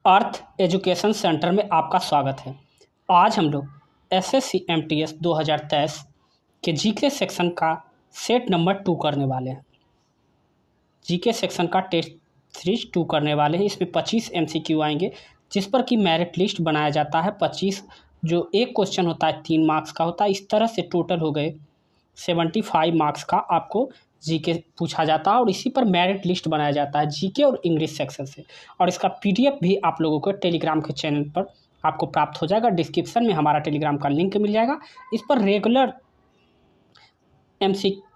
अर्थ education centre में आपका स्वागत है। आज हम लोग एसएससी एमटीएस 2023 के जीके सेक्शन का सेट नंबर 2 करने वाले हैं। जीके सेक्शन का टेस्ट सीरीज 2 करने वाले हैं। इसमें 25 एमसीक्यू आएंगे, जिस पर कि मेरिट लिस्ट बनाया जाता है। 25 जो एक क्वेश्चन होता है 3 मार्क्स का होता है। इस तरह से टोटल हो गए 75 मार्क्स का आपको जीके पूछा जाता है और इसी पर मेरिट लिस्ट बनाया जाता है जीके और इंग्लिश सेक्शन से। और इसका पीडीएफ भी आप लोगों को टेलीग्राम के चैनल पर आपको प्राप्त हो जाएगा। डिस्क्रिप्शन में हमारा टेलीग्राम का लिंक मिल जाएगा। इस पर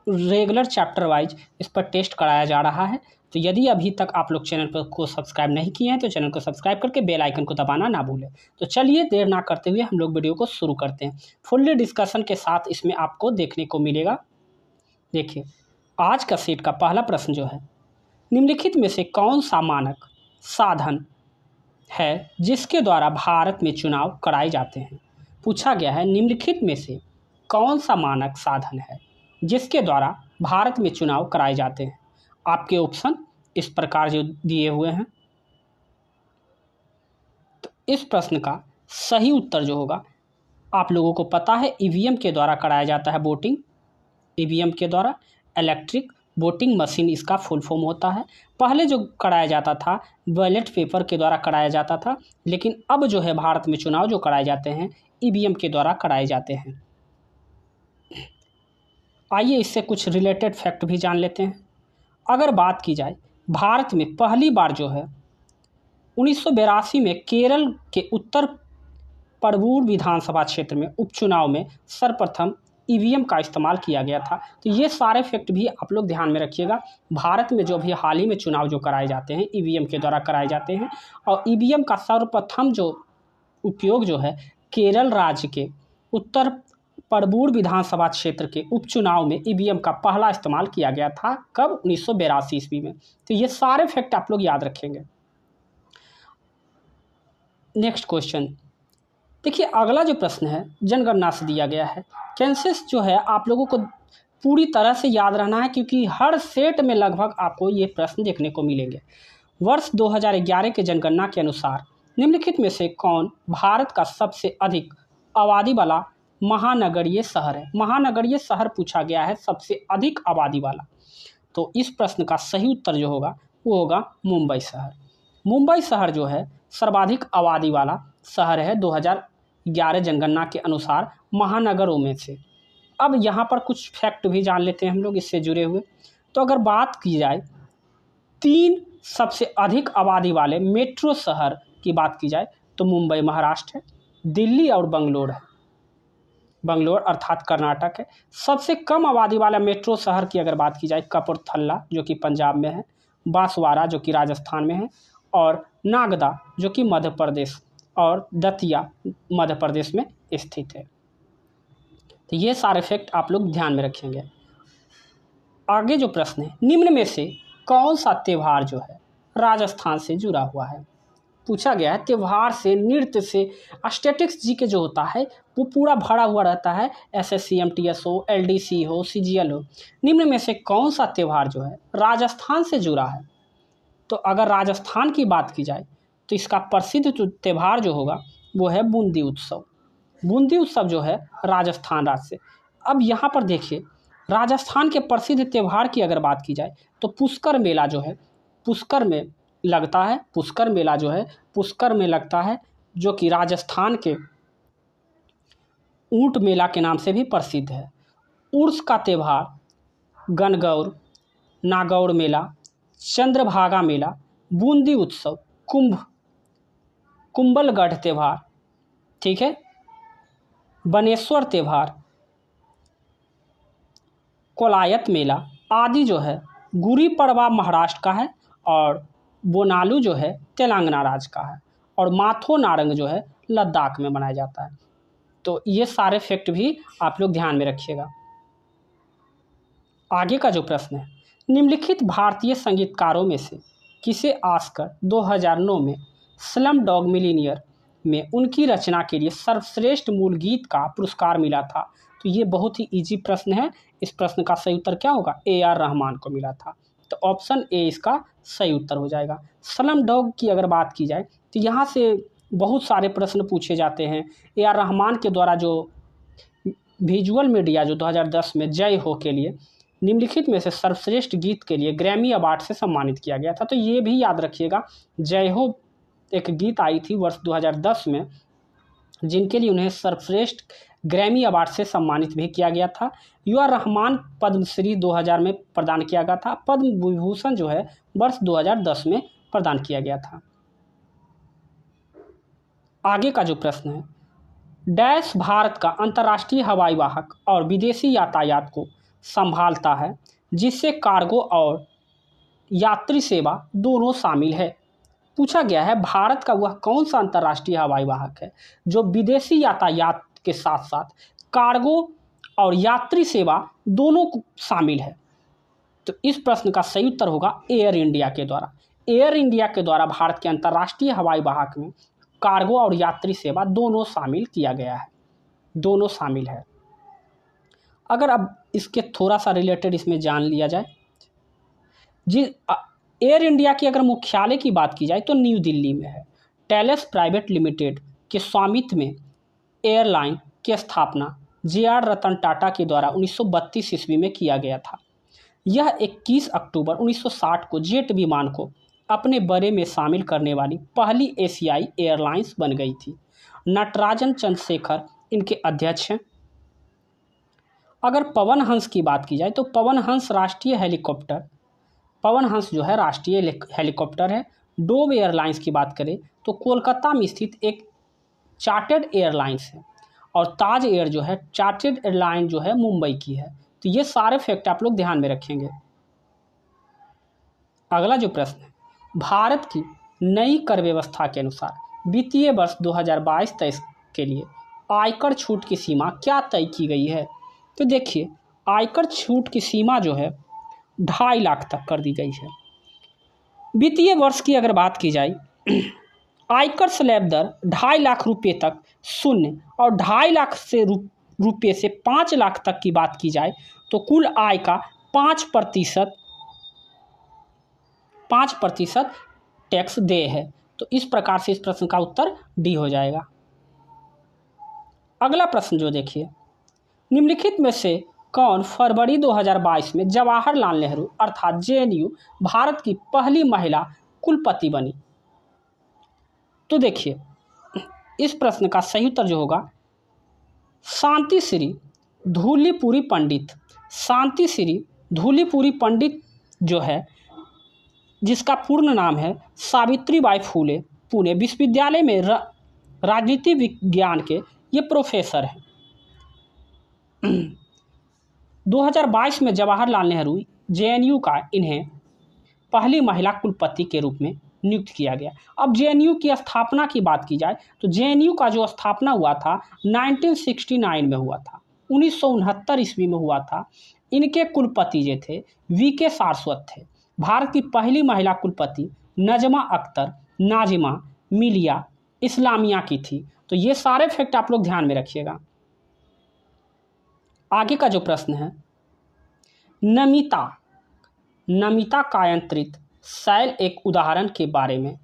रेगुलर चैप्टर वाइज इस पर टेस्ट कराया जा रहा है। तो यदि अभी तक आप लोग चैनल पर को सब्सक्राइब नहीं किए हैं तो चैनल को सब्सक्राइब करके बेल आइकन को दबाना ना भूलें। तो चलिए देर ना करते हुए हम लोग वीडियो को शुरू करते हैं। फुल्ली डिस्कशन के साथ इसमें आपको देखने को मिलेगा। देखिए, आज का सेट का पहला प्रश्न जो है, निम्नलिखित में से कौन सा मानक साधन है जिसके द्वारा भारत में चुनाव कराए जाते हैं। पूछा गया है निम्नलिखित में से कौन सा मानक साधन है जिसके द्वारा भारत में चुनाव कराए जाते हैं। आपके ऑप्शन इस प्रकार जो दिए हुए हैं। तो इस प्रश्न का सही उत्तर जो होगा, आप लोगों को पता है ईवीएम के द्वारा कराया जाता है वोटिंग। ईवीएम के द्वारा इलेक्ट्रिक वोटिंग मशीन इसका फुल फॉर्म होता है। पहले जो कराया जाता था बैलेट पेपर के द्वारा कराया जाता था, लेकिन अब जो है भारत में चुनाव जो कराए जाते हैं ईवीएम के द्वारा कराए जाते हैं। आइए इससे कुछ रिलेटेड फैक्ट भी जान लेते हैं। अगर बात की जाए, भारत में पहली बार जो है 1982 में केरल के उत्तर परवूर विधानसभा क्षेत्र में उपचुनाव में सर्वप्रथम ईवीएम का इस्तेमाल किया गया था। तो ये सारे फैक्ट भी आप लोग ध्यान में रखिएगा। भारत में जो भी हाल ही में चुनाव जो कराए जाते हैं ईवीएम के द्वारा कराए जाते हैं। और ईवीएम का सर्वप्रथम जो उपयोग जो है केरल राज्य के उत्तर परवूर विधानसभा क्षेत्र के उपचुनाव में ईवीएम का पहला इस्तेमाल किया गया था। कब? 1982 ईस्वी में। तो ये सारे फैक्ट आप लोग याद रखेंगे। नेक्स्ट क्वेश्चन देखिए, अगला जो प्रश्न है जनगणना से दिया गया है। सेंसस जो है आप लोगों को पूरी तरह से याद रहना है, क्योंकि हर सेट में लगभग आपको ये प्रश्न देखने को मिलेंगे। वर्ष 2011 के जनगणना के अनुसार निम्नलिखित में से कौन भारत का सबसे अधिक आबादी वाला महानगरीय शहर है। महानगरीय शहर पूछा गया है, सबसे अधिक आबादी वाला। तो इस प्रश्न का सही उत्तर जो होगा वो होगा मुंबई शहर। मुंबई शहर जो है सर्वाधिक आबादी वाला शहर है 2011 जनगणना के अनुसार महानगरों में से। अब यहाँ पर कुछ फैक्ट भी जान लेते हैं हम लोग इससे जुड़े हुए। तो अगर बात की जाए 3 सबसे अधिक आबादी वाले मेट्रो शहर की बात की जाए तो मुंबई महाराष्ट्र है, दिल्ली और बंगलोर है। बंगलोर अर्थात कर्नाटक है। सबसे कम आबादी वाला मेट्रो शहर की अगर बात की जाए कपूरथला जो कि पंजाब में है, बांसवाड़ा जो कि राजस्थान में है, और नागदा जो कि मध्य प्रदेश और दतिया मध्य प्रदेश में स्थित है। तो ये सारे फैक्ट आप लोग ध्यान में रखेंगे। आगे जो प्रश्न है, निम्न में से कौन सा त्यौहार जो है राजस्थान से जुड़ा हुआ है। पूछा गया है त्यौहार से, नृत्य से, स्टैटिक्स जी के जो होता है वो पूरा भरा हुआ रहता है। एसएससी एमटीएस हो, एलडीसी हो, सीजीएल हो। निम्न में से कौन सा त्यौहार जो है राजस्थान से जुड़ा है। तो अगर राजस्थान की बात की जाए तो इसका प्रसिद्ध त्यौहार जो होगा वो है बूंदी उत्सव। बूंदी उत्सव जो है राजस्थान राज्य से। अब यहाँ पर देखिए, राजस्थान के प्रसिद्ध त्यौहार की अगर बात की जाए तो पुष्कर मेला जो है पुष्कर में लगता है। पुष्कर मेला जो है पुष्कर में लगता है, जो कि राजस्थान के ऊंट मेला के नाम से भी प्रसिद्ध है। उर्स का त्यौहार गणगौर, नागौर मेला, चंद्रभागा मेला, बूंदी उत्सव, कुंभलगढ़ त्यौहार, ठीक है, बनेश्वर त्यौहार, कोलायत मेला आदि जो है गुड़ी पड़वा महाराष्ट्र का है, और बोनालू जो है तेलंगाना राज्य का है, और माथो नारंग जो है लद्दाख में मनाया जाता है। तो ये सारे फैक्ट भी आप लोग ध्यान में रखिएगा। आगे का जो प्रश्न है, निम्नलिखित भारतीय संगीतकारों में से किसे ऑस्कर 2009 में स्लम डॉग मिलियनेयर में उनकी रचना के लिए सर्वश्रेष्ठ मूल गीत का पुरस्कार मिला था। तो ये बहुत ही इजी प्रश्न है। इस प्रश्न का सही उत्तर क्या होगा? AR रहमान को मिला था। तो ऑप्शन ए इसका सही उत्तर हो जाएगा। स्लम डॉग की अगर बात की जाए तो यहाँ से बहुत सारे प्रश्न पूछे जाते हैं। ए आर रहमान के द्वारा जो विजुअल मीडिया जो 2010 में जय हो के लिए निम्नलिखित में से सर्वश्रेष्ठ गीत के लिए ग्रैमी अवार्ड से सम्मानित किया गया था। तो ये भी याद रखिएगा, जय हो एक गीत आई थी वर्ष 2010 में, जिनके लिए उन्हें सर्वश्रेष्ठ ग्रैमी अवार्ड से सम्मानित भी किया गया था। ए आर रहमान पद्मश्री 2000 में प्रदान किया गया था। पद्म विभूषण जो है वर्ष 2010 में प्रदान किया गया था। आगे का जो प्रश्न है, डैश भारत का अंतर्राष्ट्रीय हवाई वाहक और विदेशी यातायात को संभालता है, जिससे कार्गो और यात्री सेवा दोनों शामिल है। पूछा गया है भारत का वह कौन सा अंतर्राष्ट्रीय हवाई वाहक है जो विदेशी यातायात के साथ साथ कार्गो और यात्री सेवा दोनों शामिल है। तो इस प्रश्न का सही उत्तर होगा एयर इंडिया के द्वारा। एयर इंडिया के द्वारा भारत के अंतर्राष्ट्रीय हवाई वाहक में कार्गो और यात्री सेवा दोनों शामिल किया गया है, दोनों शामिल है। अगर अब इसके थोड़ा सा रिलेटेड इसमें जान लिया जाए, एयर इंडिया की अगर मुख्यालय की बात की जाए तो न्यू दिल्ली में है। टेलेस प्राइवेट लिमिटेड के स्वामित्व में एयरलाइन की स्थापना जे.आर. रतन टाटा के द्वारा 1932 ईस्वी में किया गया था। यह 21 अक्टूबर 1960 को जेट विमान को अपने बड़े में शामिल करने वाली पहली एशियाई एयरलाइंस बन गई थी। नटराजन चंद्रशेखर इनके अध्यक्ष हैं। अगर पवन हंस की बात की जाए तो पवन हंस जो है राष्ट्रीय हेलीकॉप्टर है। डोव एयरलाइंस की बात करें तो कोलकाता में स्थित एक चार्टर्ड एयरलाइंस है, और ताज एयर जो है चार्टर्ड एयरलाइन जो है मुंबई की है। तो ये सारे फैक्ट आप लोग ध्यान में रखेंगे। अगला जो प्रश्न है, भारत की नई कर व्यवस्था के अनुसार वित्तीय वर्ष 2022-23 के लिए आयकर छूट की सीमा क्या तय की गई है। तो देखिए, आयकर छूट की सीमा जो है 2.5 लाख तक कर दी गई है। वित्तीय वर्ष की अगर बात की जाए, आयकर स्लैब दर 2.5 लाख रुपये तक शून्य और 2.5 लाख से रुपये से 5 लाख तक की बात की जाए तो कुल आय का 5% टैक्स देय है। तो इस प्रकार से इस प्रश्न का उत्तर डी हो जाएगा। अगला प्रश्न जो देखिए, निम्नलिखित में से कौन फरवरी 2022 में जवाहरलाल नेहरू अर्थात जेएनयू भारत की पहली महिला कुलपति बनी। तो देखिए, इस प्रश्न का सही उत्तर जो होगा शांति श्री धूलीपुरी पंडित। शांति श्री धूलीपुरी पंडित जो है, जिसका पूर्ण नाम है सावित्रीबाई फूले पुणे विश्वविद्यालय में राजनीति विज्ञान के ये प्रोफेसर हैं। 2022 में जवाहरलाल नेहरू जेएनयू का इन्हें पहली महिला कुलपति के रूप में नियुक्त किया गया। अब जेएनयू की स्थापना की बात की जाए तो जेएनयू का जो स्थापना हुआ था 1969 में हुआ था, 1969 ईस्वी में हुआ था। इनके कुलपति जो थे वीके सारस्वत थे। भारत की पहली महिला कुलपति नजमा अख्तर नाजिमा मिलिया इस्लामिया की थी। तो ये सारे फैक्ट आप लोग ध्यान में रखिएगा। आगे का जो प्रश्न है, नमिता कायंत्रित शैल एक उदाहरण के बारे में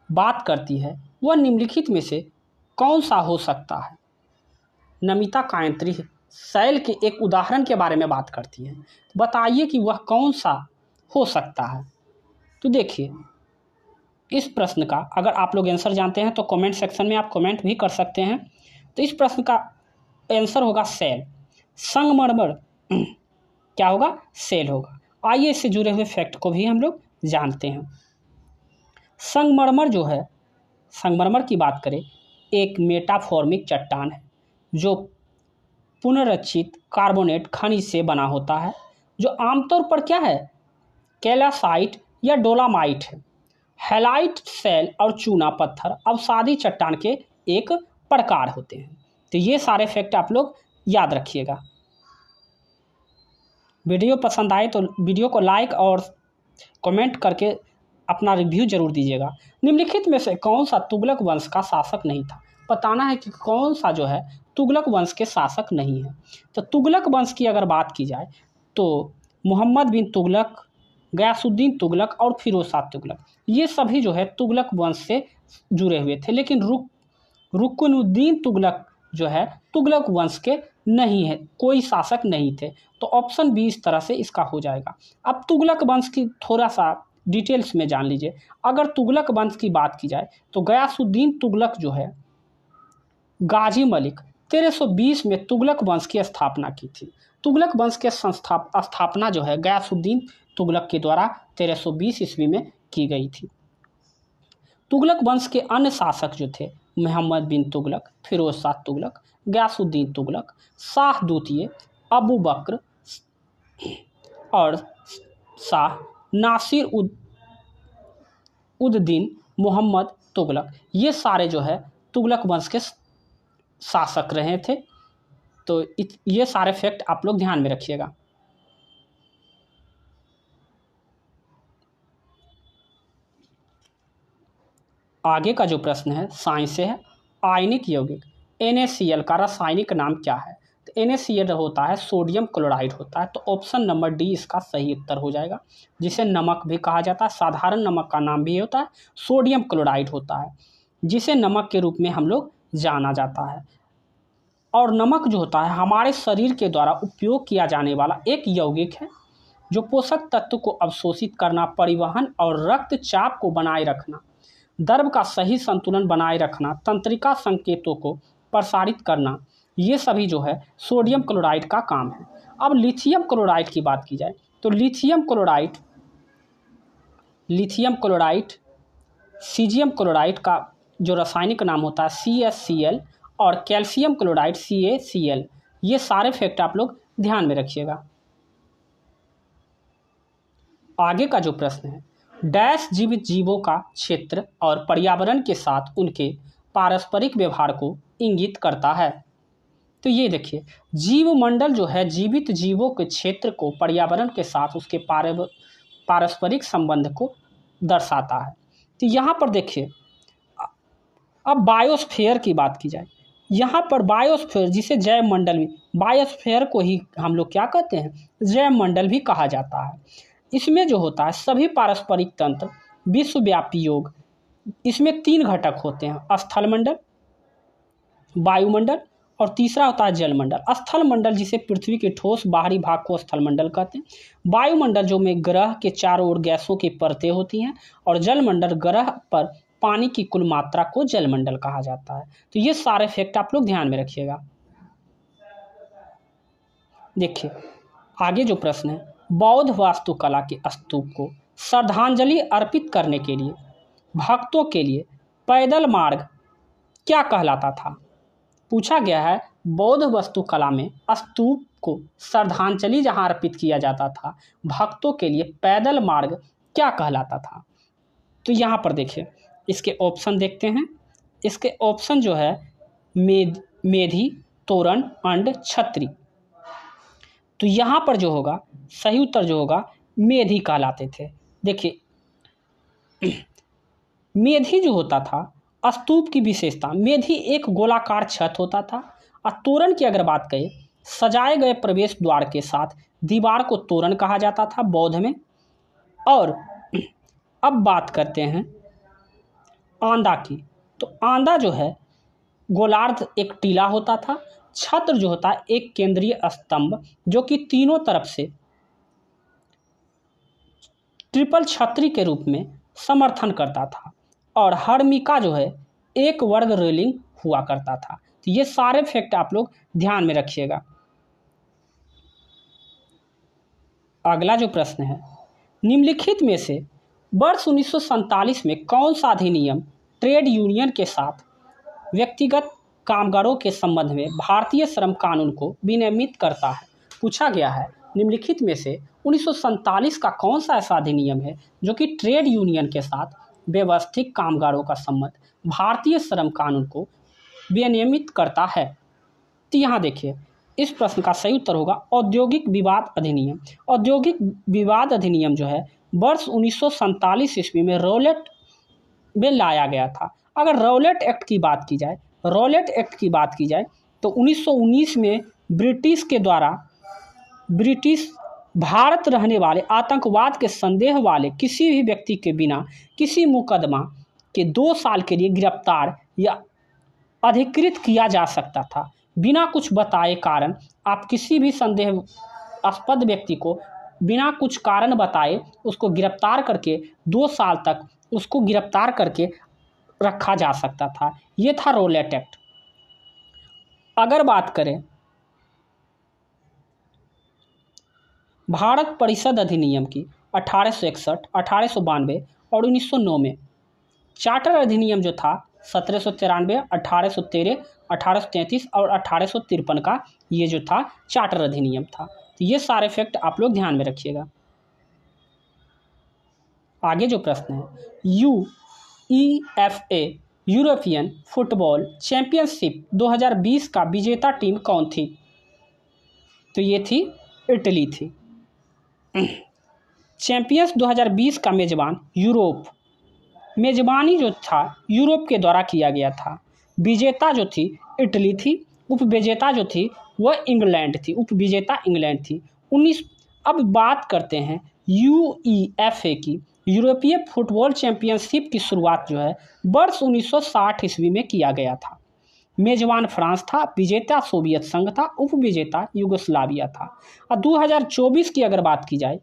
बात करती है, वह निम्नलिखित में से कौन सा हो सकता है। नमिता कायंत्रित शैल के एक उदाहरण के बारे में बात करती है, बताइए कि वह कौन सा हो सकता है। तो देखिए, इस प्रश्न का अगर आप लोग आंसर जानते हैं तो कमेंट सेक्शन में आप कमेंट भी कर सकते हैं। तो इस प्रश्न का आंसर होगा सेल। संगमरमर क्या होगा, सेल होगा। आइए इससे जुड़े हुए फैक्ट को भी हम लोग जानते हैं। संगमरमर जो है, संगमरमर की बात करें, एक मेटाफॉर्मिक चट्टान है जो पुनर्रचित कार्बोनेट खनिज से बना होता है, जो आमतौर पर क्या है, कैलासाइट या डोलामाइट है। हैलाइट सेल और चूना पत्थर अवसादी चट्टान के एक प्रकार होते हैं। तो ये सारे फैक्ट आप लोग याद रखिएगा। वीडियो पसंद आए तो वीडियो को लाइक और कमेंट करके अपना रिव्यू जरूर दीजिएगा। निम्नलिखित में से कौन सा तुगलक वंश का शासक नहीं था। बताना है कि कौन सा जो है तुगलक वंश के शासक नहीं है। तो तुगलक वंश की अगर बात की जाए तो मोहम्मद बिन तुगलक, गयासुद्दीन तुगलक और फिरोज शाह तुगलक, ये सभी जो है तुगलक वंश से जुड़े हुए थे। लेकिन रुकनुद्दीन तुगलक जो है तुगलक वंश के नहीं है, कोई शासक नहीं थे। तो ऑप्शन बी इस तरह से इसका हो जाएगा। अब तुगलक वंश की थोड़ा सा डिटेल्स में जान लीजिए। अगर तुगलक वंश की बात की जाए तो गयासुद्दीन तुगलक जो है गाजी मलिक 1320 में तुगलक वंश की स्थापना की थी। तुगलक वंश के स्थापना जो है गयासुद्दीन तुगलक के द्वारा 1320 ईस्वी में की गई थी। तुगलक वंश के अन्य शासक जो थे मोहम्मद बिन तुगलक, फिरोज शाह तुगलक, गयासुद्दीन तुगलक, शाह द्वितीय, अबू बकर और शाह नासिर उद-दीन मोहम्मद तुगलक, ये सारे जो है तुगलक वंश के शासक रहे थे। तो ये सारे फैक्ट आप लोग ध्यान में रखिएगा। आगे का जो प्रश्न है साइंस से है। आयनिक यौगिक NaCl का रासायनिक नाम क्या है? तो NaCl होता है सोडियम क्लोराइड होता है। तो ऑप्शन नंबर डी इसका सही उत्तर हो जाएगा, जिसे नमक भी कहा जाता है। साधारण नमक का नाम भी होता है, सोडियम क्लोराइड होता है, जिसे नमक के रूप में हम लोग जाना जाता है। और नमक जो होता है हमारे शरीर के द्वारा उपयोग किया जाने वाला एक यौगिक है, जो पोषक तत्व को अवशोषित करना, परिवहन और रक्तचाप को बनाए रखना, द्रव का सही संतुलन बनाए रखना, तंत्रिका संकेतों को प्रसारित करना, ये सभी जो है सोडियम क्लोराइड का काम है। अब लिथियम क्लोराइड की बात की जाए तो लिथियम क्लोराइड सीजियम क्लोराइड का जो रासायनिक नाम होता है CaCl और कैल्शियम क्लोराइड CaCl, ये सारे फैक्ट आप लोग ध्यान में रखिएगा। आगे का जो प्रश्न है, डैश जीवित जीवों का क्षेत्र और पर्यावरण के साथ उनके पारस्परिक व्यवहार को इंगित करता है। तो ये देखिए, जीवमंडल जो है जीवित जीवों के क्षेत्र को पर्यावरण के साथ उसके पारस्परिक संबंध को दर्शाता है। तो यहाँ पर देखिए, अब बायोस्फीयर की बात की जाए, यहाँ पर बायोस्फीयर जिसे जैव मंडल भी, बायोस्फीयर को ही हम लोग क्या कहते हैं, जैव मंडल भी कहा जाता है। इसमें जो होता है सभी पारस्परिक तंत्र, विश्वव्यापी योग, इसमें 3 घटक होते हैं, स्थल मंडल, वायुमंडल और तीसरा होता है जल मंडल। स्थल मंडल जिसे पृथ्वी के ठोस बाहरी भाग को स्थल मंडल कहते हैं। वायुमंडल जो में ग्रह के चारों ओर गैसों की परतें होती हैं, और जल मंडल ग्रह पर पानी की कुल मात्रा को जल मंडल कहा जाता है। तो ये सारे फैक्ट आप लोग ध्यान में रखिएगा। देखिए आगे जो प्रश्न है, बौद्ध वास्तुकला के स्तूप को श्रद्धांजलि अर्पित करने के लिए भक्तों के लिए पैदल मार्ग क्या कहलाता था? पूछा गया है बौद्ध वास्तुकला में स्तूप को श्रद्धांजलि जहां अर्पित किया जाता था, भक्तों के लिए पैदल मार्ग क्या कहलाता था? तो यहाँ पर देखिए, इसके ऑप्शन देखते हैं। इसके ऑप्शन जो है मेधी, तोरण, अंड, छत्री। तो यहाँ पर जो होगा सही उत्तर जो होगा मेधी कहलाते थे। देखिए मेधी जो होता था, स्तूप की विशेषता, मेधी एक गोलाकार छत होता था। और तोरण की अगर बात करें, सजाए गए प्रवेश द्वार के साथ दीवार को तोरण कहा जाता था बौद्ध में। और अब बात करते हैं आंदा की। तो आंदा जो है गोलार्ध एक टीला होता था। छत्र जो होता है एक केंद्रीय स्तंभ, जो कि तीनों तरफ से ट्रिपल छतरी के रूप में समर्थन करता था। और हर्मिका जो है एक वर्ग रेलिंग हुआ करता था। तो ये सारे फैक्ट आप लोग ध्यान में रखिएगा। अगला जो प्रश्न है, निम्नलिखित में से वर्ष 1947 में कौन सा अधिनियम ट्रेड यूनियन के साथ व्यक्तिगत कामगारों के संबंध में भारतीय श्रम कानून को विनियमित करता है? पूछा गया है निम्नलिखित में से 1947 का कौन सा ऐसा अधिनियम है जो कि ट्रेड यूनियन के साथ व्यवस्थित कामगारों का संबंध भारतीय श्रम कानून को विनियमित करता है? तो यहाँ देखिए, इस प्रश्न का सही उत्तर होगा औद्योगिक विवाद अधिनियम। औद्योगिक विवाद अधिनियम जो है वर्ष 1947 ईस्वी में रौलेट में लाया गया था। अगर रौलेट एक्ट की बात की जाए, रौलेट एक्ट की बात की जाए तो 1919 में ब्रिटिश भारत रहने वाले आतंकवाद के संदेह वाले किसी भी व्यक्ति के बिना किसी मुकदमा के 2 साल के लिए गिरफ्तार या अधिकृत किया जा सकता था। बिना कुछ बताए कारण आप किसी भी संदेहास्पद व्यक्ति को बिना कुछ कारण बताए उसको गिरफ्तार करके 2 साल तक उसको गिरफ्तार करके रखा जा सकता था। ये था रौलट एक्ट। अगर बात करें भारत परिषद अधिनियम की 1861, 1892 और 1909 में, चार्टर अधिनियम जो था 1793, 1813, 1833 और 1853 का ये जो था चार्टर अधिनियम था। तो ये सारे फैक्ट आप लोग ध्यान में रखिएगा। आगे जो प्रश्न है, UEFA यूरोपियन फुटबॉल चैंपियनशिप 2020 का विजेता टीम कौन थी? तो ये थी इटली थी। चैंपियंस 2020 का मेजबान यूरोप, मेजबानी जो था यूरोप के द्वारा किया गया था। विजेता जो थी इटली थी, उपविजेता जो थी वह इंग्लैंड थी, उपविजेता इंग्लैंड थी। अब बात करते हैं UEFA की। यूरोपीय फुटबॉल चैंपियनशिप की शुरुआत जो है वर्ष 1960 ईस्वी में किया गया था। मेजबान फ्रांस था, विजेता सोवियत संघ था, उपविजेता यूगोस्लाविया था। और 2024 की अगर बात की जाए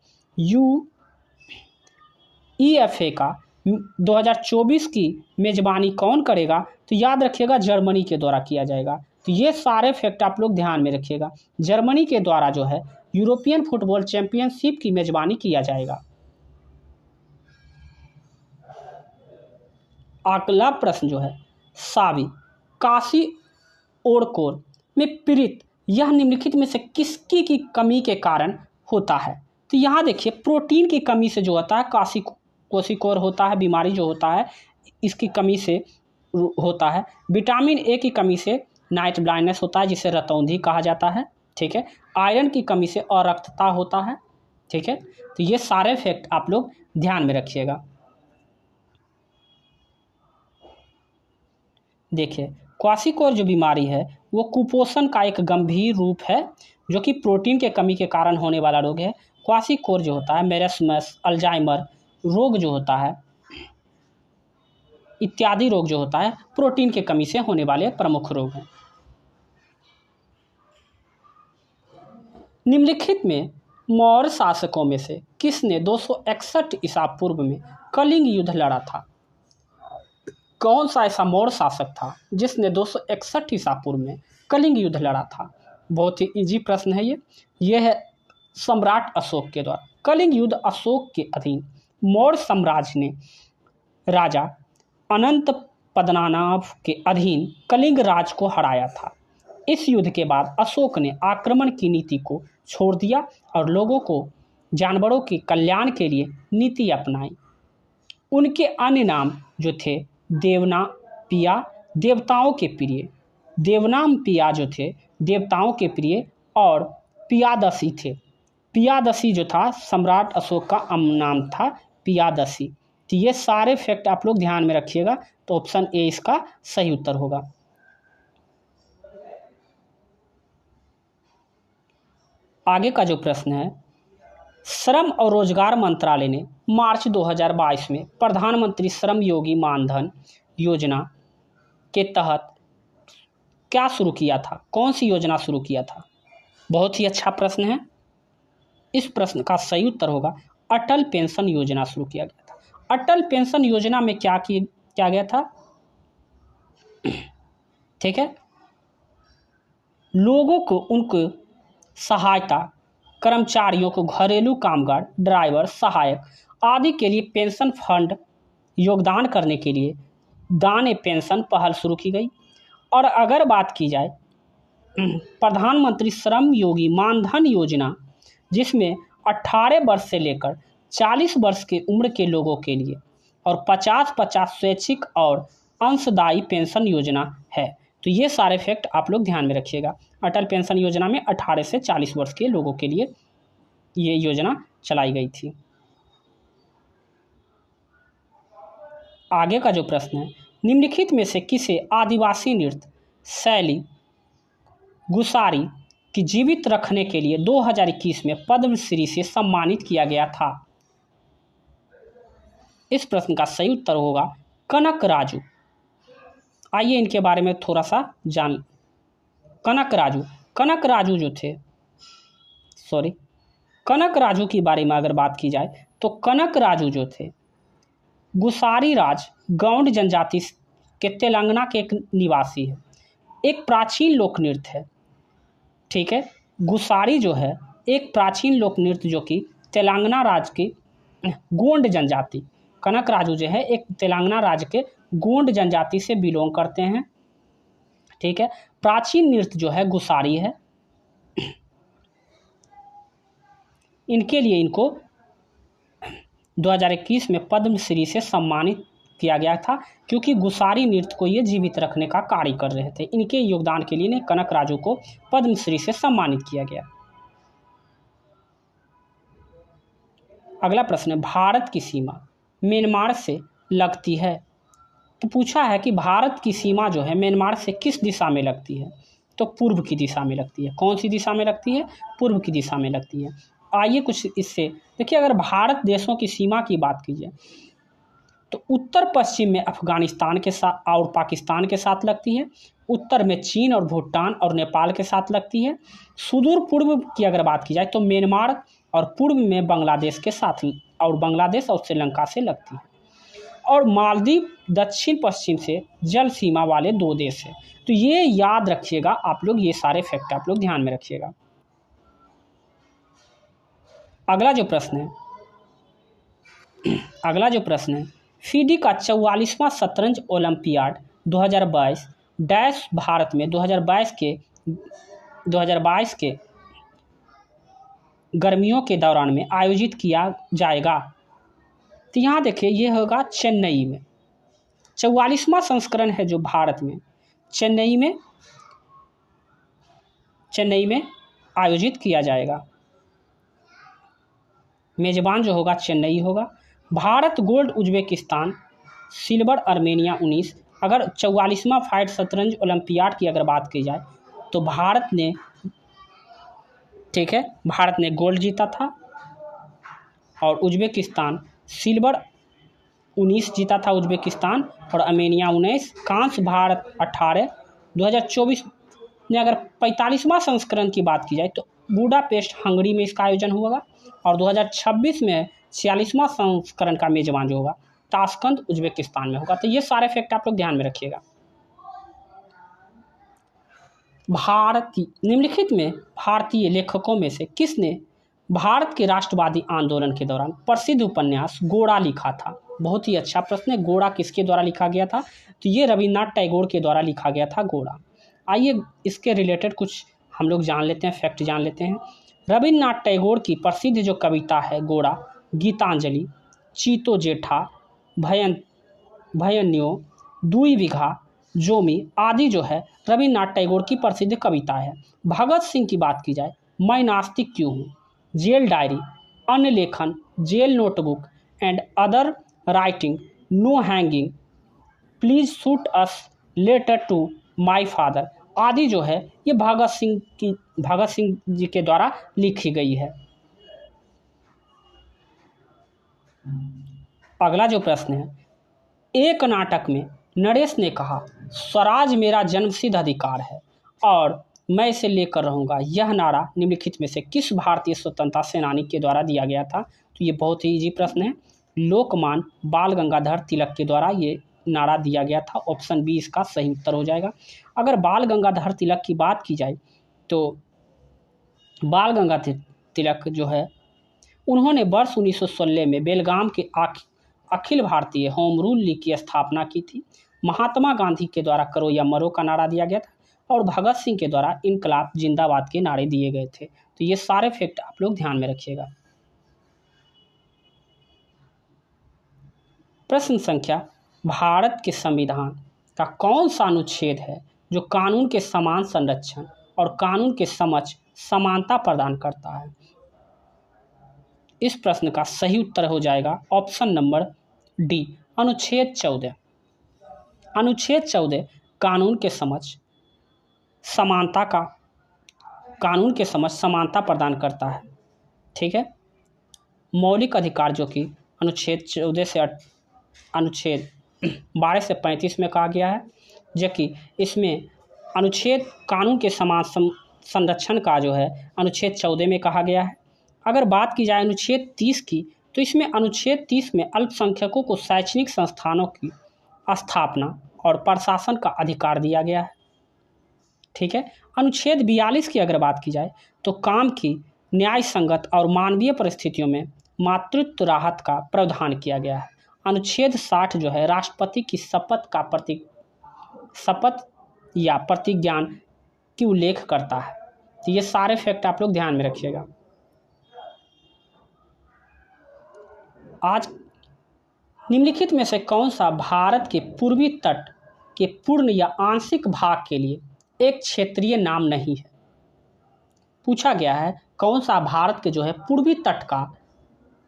UEFA का 2024 की मेजबानी कौन करेगा? तो याद रखिएगा जर्मनी के द्वारा किया जाएगा। तो ये सारे फैक्ट आप लोग ध्यान में रखिएगा। जर्मनी के द्वारा जो है यूरोपियन फुटबॉल चैंपियनशिप की मेजबानी किया जाएगा। अगला प्रश्न जो है, सावी काशी ओरकोर में पीड़ित यह निम्नलिखित में से किसकी की कमी के कारण होता है? तो यहाँ देखिए प्रोटीन की कमी से जो होता है कोशिकोर होता है, बीमारी जो होता है इसकी कमी से होता है। विटामिन ए की कमी से नाइट ब्लाइंडनेस होता है जिसे रतौंधी कहा जाता है, ठीक है। आयरन की कमी से अरक्तता होता है, ठीक है। तो ये सारे फैक्ट आप लोग ध्यान में रखिएगा। देखिए क्वाशिकोर जो बीमारी है वो कुपोषण का एक गंभीर रूप है जो कि प्रोटीन के कमी के कारण होने वाला रोग है। क्वाशिकोर जो होता है मेरेस्मस, अल्जाइमर रोग जो होता है इत्यादि रोग जो होता है प्रोटीन के कमी से होने वाले प्रमुख रोग हैं। निम्नलिखित में मौर्य शासकों में से किसने 261 ईसा पूर्व में कलिंग युद्ध लड़ा था? कौन सा ऐसा मौर्य शासक था जिसने 261 ईसा पूर्व में कलिंग युद्ध लड़ा था? बहुत ही इजी प्रश्न है ये है सम्राट अशोक के द्वारा। कलिंग युद्ध अशोक के अधीन मौर्य साम्राज्य ने राजा अनंत पद्मनाभ के अधीन कलिंग राज को हराया था। इस युद्ध के बाद अशोक ने आक्रमण की नीति को छोड़ दिया और लोगों को जानवरों के कल्याण के लिए नीति अपनाई। उनके अन्य नाम जो थे देवनापिया देवताओं के प्रिय, देवनामपिया जो थे देवताओं के प्रिय और पियादसी थे। पियादसी जो था सम्राट अशोक का नाम था पियादसी। तो ये सारे फैक्ट आप लोग ध्यान में रखिएगा। तो ऑप्शन ए इसका सही उत्तर होगा। आगे का जो प्रश्न है, श्रम और रोजगार मंत्रालय ने मार्च 2022 में प्रधानमंत्री श्रम योगी मानधन योजना के तहत क्या शुरू किया था? कौन सी योजना शुरू किया था? बहुत ही अच्छा प्रश्न है। इस प्रश्न का सही उत्तर होगा अटल पेंशन योजना शुरू किया गया था। अटल पेंशन योजना में क्या गया था? ठीक है, लोगों को उनको सहायता, कर्मचारियों को घरेलू कामगार, ड्राइवर, सहायक आदि के लिए पेंशन फंड योगदान करने के लिए दान पेंशन पहल शुरू की गई। और अगर बात की जाए प्रधानमंत्री श्रम योगी मानधन योजना, जिसमें 18 वर्ष से लेकर 40 वर्ष की उम्र के लोगों के लिए और 50-50 स्वैच्छिक और अंशदायी पेंशन योजना है। तो ये सारे फैक्ट आप लोग ध्यान में रखिएगा। अटल पेंशन योजना में 18 से 40 वर्ष के लोगों के लिए ये योजना चलाई गई थी। आगे का जो प्रश्न है, निम्नलिखित में से किसे आदिवासी नृत्य शैली गुसारी कि जीवित रखने के लिए 2021 में पद्मश्री से सम्मानित किया गया था? इस प्रश्न का सही उत्तर होगा कनक राजू। आइए इनके बारे में थोड़ा सा जान। कनक राजू जो थे, कनक राजू के बारे में अगर बात की जाए तो कनक राजू जो थे गुसारी राज गौंड जनजाति के तेलंगाना के एक निवासी है। एक प्राचीन लोक नृत्य है, ठीक है। गुसारी जो है एक प्राचीन लोक नृत्य जो कि तेलंगाना राज्य की गोंड जनजाति, कनक राजू जो है एक तेलंगाना राज्य के गोंड जनजाति से बिलोंग करते हैं, ठीक है। प्राचीन नृत्य जो है गुसारी है। इनके लिए इनको 2021 में पद्मश्री से सम्मानित किया गया था, क्योंकि गुसारी नृत्य को ये जीवित रखने का कार्य कर रहे थे। इनके योगदान के लिए कनक राजू को पद्मश्री से सम्मानित किया गया। अगला प्रश्न है, भारत की सीमा म्यांमार से लगती है। तो पूछा है कि भारत की सीमा जो है म्यांमार से किस दिशा में लगती है? तो पूर्व की दिशा में लगती है। कौन सी दिशा में लगती है? पूर्व की दिशा में लगती है। आइए कुछ इससे देखिए, अगर भारत देशों की सीमा की बात कीजिए तो उत्तर पश्चिम में अफगानिस्तान के साथ और पाकिस्तान के साथ लगती है। उत्तर में चीन और भूटान और नेपाल के साथ लगती है। सुदूर पूर्व की अगर बात की जाए तो म्यांमार और पूर्व में बांग्लादेश के साथ और बांग्लादेश और श्रीलंका से लगती है। और मालदीव दक्षिण पश्चिम से जल सीमा वाले 2 देश हैं। तो ये याद रखिएगा आप लोग, ये सारे फैक्ट आप लोग ध्यान में रखिएगा। अगला जो प्रश्न है, फीडी का 44वां शतरंज ओलंपियाड 2022 डैश भारत में 2022 के गर्मियों के दौरान में आयोजित किया जाएगा। तो यहाँ देखिए, ये होगा चेन्नई में। 44वां संस्करण है जो भारत में चेन्नई में आयोजित किया जाएगा। मेजबान जो होगा चेन्नई होगा। Bharat gold Uzbekistan, silver Armenia 19। अगर 44वां फाइट शतरंज ओलंपियाड की अगर बात की जाए तो भारत ने, ठीक है, भारत ने गोल्ड जीता था और उज्बेकिस्तान सिल्वर 19 जीता था उज्बेकिस्तान, और आर्मेनिया 19, कांस्य भारत 18। 2024 में अगर 45वां संस्करण की बात की जाए तो बुडापेस्ट हंगरी में इसका आयोजन होगा, और 2026 में 46वां संस्करण का मेजबान जो होगा ताशकंद उज्बेकिस्तान में होगा। तो ये सारे फैक्ट आप लोग ध्यान में रखिएगा। निम्नलिखित में भारतीय लेखकों में से किसने भारत के राष्ट्रवादी आंदोलन के दौरान प्रसिद्ध उपन्यास गोड़ा लिखा था? बहुत ही अच्छा प्रश्न है। गोड़ा किसके द्वारा लिखा गया था? तो ये रविन्द्रनाथ टैगोर के द्वारा लिखा गया था गोड़ा। आइए इसके रिलेटेड कुछ हम लोग जान लेते हैं, फैक्ट जान लेते हैं। रविन्द्रनाथ टैगोर की प्रसिद्ध जो कविता है गोड़ा, गीतांजलि, चीतो जेठा, भयन्यो, दुई बिघा, जोमी आदि जो है रविन्द्रनाथ टैगोर की प्रसिद्ध कविता है। भगत सिंह की बात की जाए, मैं नास्तिक क्यों हूँ, जेल डायरी, अन्य लेखन, jail notebook and other writing, no hanging, please shoot us, letter to my father आदि जो है ये भगत सिंह जी के द्वारा लिखी गई है। अगला जो प्रश्न है, एक नाटक में नरेश ने कहा स्वराज मेरा जन्मसिद्ध अधिकार है और मैं इसे लेकर रहूँगा, यह नारा निम्नलिखित में से किस भारतीय स्वतंत्रता सेनानी के द्वारा दिया गया था? तो ये बहुत ही इजी प्रश्न है। लोकमान्य बाल गंगाधर तिलक के द्वारा ये नारा दिया गया था। ऑप्शन बी इसका सही उत्तर हो जाएगा। अगर बाल गंगाधर तिलक की बात की जाए तो बाल गंगाधर तिलक जो है उन्होंने वर्ष 1916 में बेलगाम के Akhil Bharatiya home rule league की स्थापना की थी। महात्मा गांधी के द्वारा करो या मरो का नारा दिया गया था और भगत सिंह के द्वारा इनकलाब जिंदाबाद के नारे दिए गए थे। तो ये सारे फैक्ट आप लोग ध्यान में रखिएगा। प्रश्न संख्या, भारत के संविधान का कौन सा अनुच्छेद है जो कानून के समान संरक्षण और कानून के समक्ष समानता प्रदान करता है? इस प्रश्न का सही उत्तर हो जाएगा ऑप्शन नंबर डी, अनुच्छेद 14। अनुच्छेद 14 कानून के समक्ष समानता का कानून के समक्ष समानता प्रदान करता है। ठीक है, मौलिक अधिकार जो कि अनुच्छेद 14 से अनुच्छेद 12 से 35 में कहा गया है, जबकि इसमें अनुच्छेद कानून के समान संरक्षण का जो है अनुच्छेद 14 में कहा गया है। अगर बात की जाए अनुच्छेद 30 की, तो इसमें अनुच्छेद 30 में अल्पसंख्यकों को शैक्षणिक संस्थानों की स्थापना और प्रशासन का अधिकार दिया गया है। ठीक है, अनुच्छेद 42 की अगर बात की जाए तो काम की न्याय संगत और मानवीय परिस्थितियों में मातृत्व राहत का प्रावधान किया गया है। अनुच्छेद 60 जो है राष्ट्रपति की शपथ या प्रतिज्ञान की उल्लेख करता है। तो ये सारे फैक्ट आप लोग ध्यान में रखिएगा। आज निम्नलिखित में से कौन सा भारत के पूर्वी तट के पूर्ण या आंशिक भाग के लिए एक क्षेत्रीय नाम नहीं है? पूछा गया है कौन सा भारत के जो है पूर्वी तट का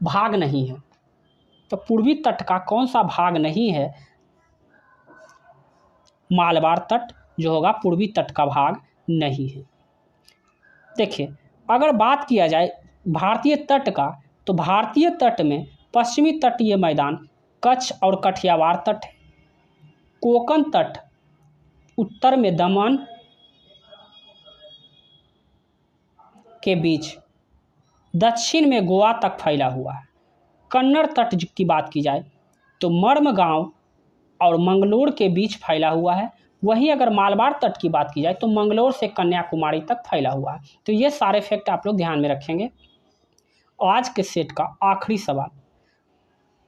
भाग नहीं है। तो पूर्वी तट का कौन सा भाग नहीं है? मालबार तट जो होगा पूर्वी तट का भाग नहीं है। देखिए, अगर बात किया जाए भारतीय तट का, तो भारतीय तट में पश्चिमी तटीय मैदान कच्छ और कठियावाड़ तट है, कोंकण तट उत्तर में दमन के बीच, दक्षिण में गोवा तक फैला हुआ है। कन्नड़ तट की बात की जाए तो मर्मगांव और मंगलोर के बीच फैला हुआ है। वहीं अगर मालबार तट की बात की जाए तो मंगलोर से कन्याकुमारी तक फैला हुआ है। तो ये सारे फैक्ट आप लोग ध्यान में रखेंगे। आज के सेट का आखिरी सवाल,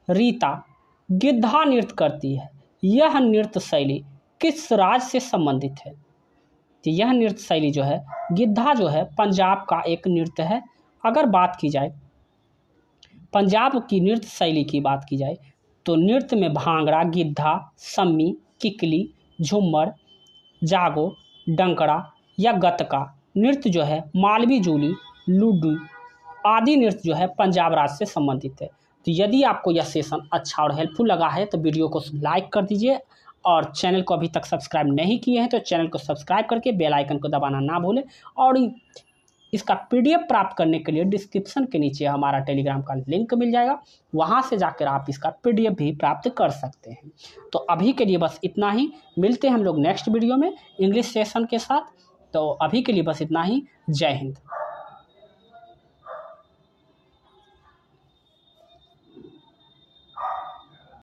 रीता गिद्धा नृत्य करती है, यह नृत्य शैली किस राज्य से संबंधित है? तो यह नृत्य शैली जो है गिद्धा जो है पंजाब का एक नृत्य है। अगर बात की जाए पंजाब की नृत्य शैली की बात की जाए तो नृत्य में भांगड़ा, गिद्धा, सम्मी, किकली, झूमर, जागो, डंकड़ा या गतका नृत्य जो है, मालवी जूली, लूडू आदि नृत्य जो है पंजाब राज्य से संबंधित है। तो यदि आपको यह सेशन अच्छा और हेल्पफुल लगा है तो वीडियो को लाइक कर दीजिए, और चैनल को अभी तक सब्सक्राइब नहीं किए हैं तो चैनल को सब्सक्राइब करके बेल आइकन को दबाना ना भूलें। और इसका PDF प्राप्त करने के लिए डिस्क्रिप्शन के नीचे हमारा टेलीग्राम का लिंक मिल जाएगा, वहां से जाकर आप इसका PDF भी प्राप्त कर सकते हैं। तो अभी के लिए बस इतना ही, मिलते हैं हम लोग नेक्स्ट वीडियो में इंग्लिश सेशन के साथ। तो अभी के लिए बस इतना ही। जय हिंद।